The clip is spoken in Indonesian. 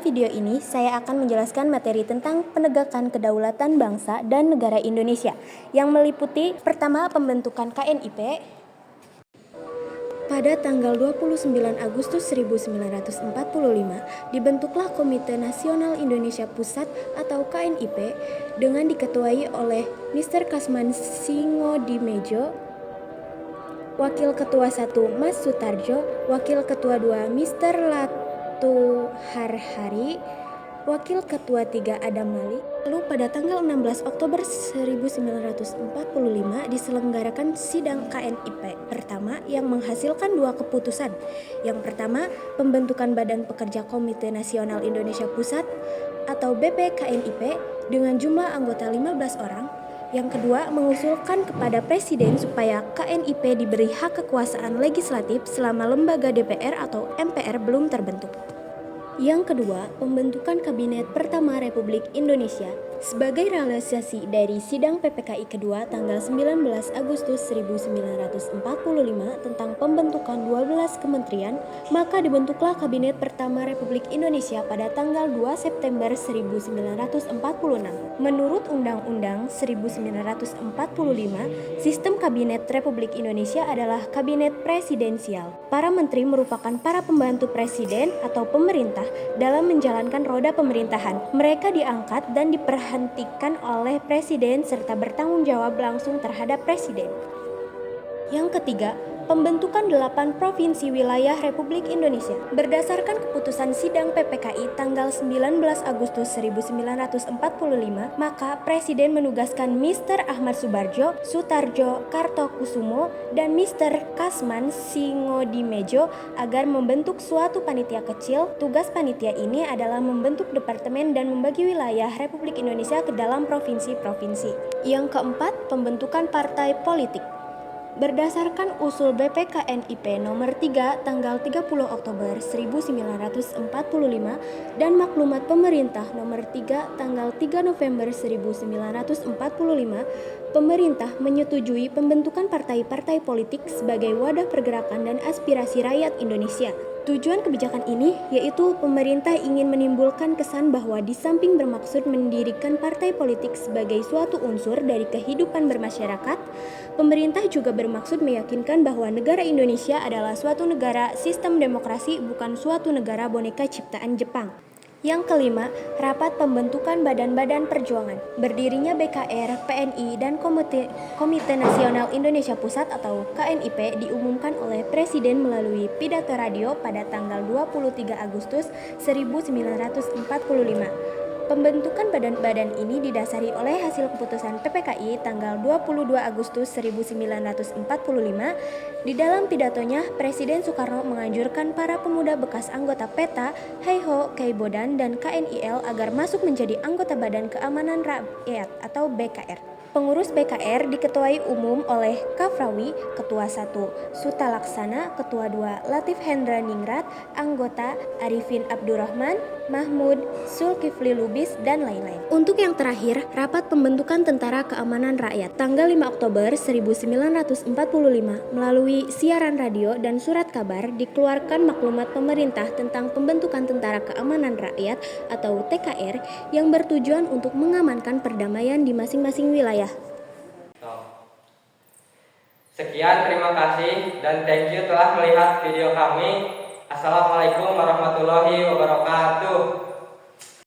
Dalam video ini, saya akan menjelaskan materi tentang penegakan kedaulatan bangsa dan negara Indonesia yang meliputi pertama, pembentukan KNIP. Pada tanggal 29 Agustus 1945, dibentuklah Komite Nasional Indonesia Pusat atau KNIP dengan diketuai oleh Mr. Kasman Singodimedjo, Wakil Ketua 1 Mas Sutarjo, Wakil Ketua 2 Mr. Latu Harhari, Wakil Ketua 3 Adam Malik. Lalu pada tanggal 16 Oktober 1945 diselenggarakan sidang KNIP pertama yang menghasilkan dua keputusan. Yang pertama, pembentukan Badan Pekerja Komite Nasional Indonesia Pusat atau BPKNIP dengan jumlah anggota 15 orang. Yang kedua, mengusulkan kepada Presiden supaya KNIP diberi hak kekuasaan legislatif selama lembaga DPR atau MPR belum terbentuk. Yang kedua, pembentukan Kabinet Pertama Republik Indonesia. Sebagai realisasi dari sidang PPKI kedua tanggal 19 Agustus 1945 tentang pembentukan 12 kementerian, maka dibentuklah Kabinet Pertama Republik Indonesia pada tanggal 2 September 1946. Menurut Undang-Undang 1945, sistem Kabinet Republik Indonesia adalah kabinet presidensial. Para menteri merupakan para pembantu presiden atau pemerintah dalam menjalankan roda pemerintahan. Mereka diangkat dan diperhentikan oleh presiden serta bertanggung jawab langsung terhadap presiden. Yang ketiga, pembentukan 8 provinsi wilayah Republik Indonesia. Berdasarkan keputusan sidang PPKI tanggal 19 Agustus 1945, maka Presiden menugaskan Mr. Ahmad Subarjo, Sutarjo Kartokusumo, dan Mr. Kasman Singodimedjo agar membentuk suatu panitia kecil. Tugas panitia ini adalah membentuk departemen dan membagi wilayah Republik Indonesia ke dalam provinsi-provinsi. Yang keempat, pembentukan partai politik. Berdasarkan usul BPKNIP nomor 3 tanggal 30 Oktober 1945 dan maklumat pemerintah nomor 3 tanggal 3 November 1945, pemerintah menyetujui pembentukan partai-partai politik sebagai wadah pergerakan dan aspirasi rakyat Indonesia. Tujuan kebijakan ini yaitu pemerintah ingin menimbulkan kesan bahwa di samping bermaksud mendirikan partai politik sebagai suatu unsur dari kehidupan bermasyarakat, pemerintah juga bermaksud meyakinkan bahwa negara Indonesia adalah suatu negara sistem demokrasi, bukan suatu negara boneka ciptaan Jepang. Yang kelima, rapat pembentukan badan-badan perjuangan. Berdirinya BKR, PNI, dan Komite Nasional Indonesia Pusat atau KNIP diumumkan oleh Presiden melalui pidato radio pada tanggal 23 Agustus 1945. Pembentukan badan-badan ini didasari oleh hasil keputusan PPKI tanggal 22 Agustus 1945. Di dalam pidatonya, Presiden Soekarno menganjurkan para pemuda bekas anggota PETA, Heiho, Keibodan, dan KNIL agar masuk menjadi anggota Badan Keamanan Rakyat atau BKR. Pengurus BKR diketuai umum oleh Kafrawi, Ketua 1, Sutalaksana, Ketua 2, Latif Hendra Ningrat, anggota Arifin Abdurrahman, Mahmud, Zulkifli Lubis, dan lain-lain. Untuk yang terakhir, rapat pembentukan Tentara Keamanan Rakyat tanggal 5 Oktober 1945 melalui siaran radio dan surat kabar dikeluarkan maklumat pemerintah tentang pembentukan Tentara Keamanan Rakyat atau TKR yang bertujuan untuk mengamankan perdamaian di masing-masing wilayah. Sekian, terima kasih dan thank you telah melihat video kami. Assalamualaikum warahmatullahi wabarakatuh.